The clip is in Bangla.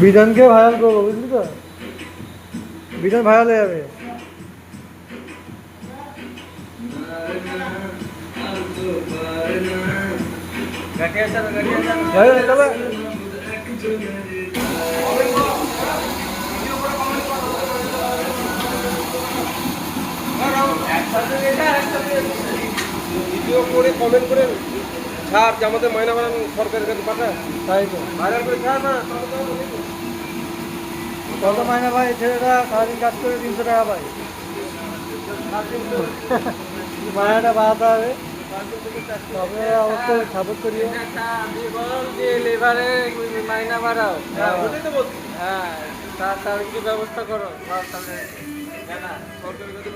বিধানকে ভাইরাল করবো, বুঝলি তো? বিধান ভাইরাল হয়ে যাবে। ভিডিও করে কমেন্ট করে ছাড় যে আমাদের মাইনা বানানো সরকারের কাছে পাঠা, তাই তো ভাইরাল করে ছাড় না। কত মাইনা ভাই ছেলেটা সারাদিন কাজ করে 300 টাকা পাই। মাইনাটা বাড়াতে হবে, তবে অবশ্যই সাপোর্ট করিও। লেবারে মাইনা বাড়াও, ওটাই তো বলছি। হ্যাঁ তার কি ব্যবস্থা করো। সরকারের কাছে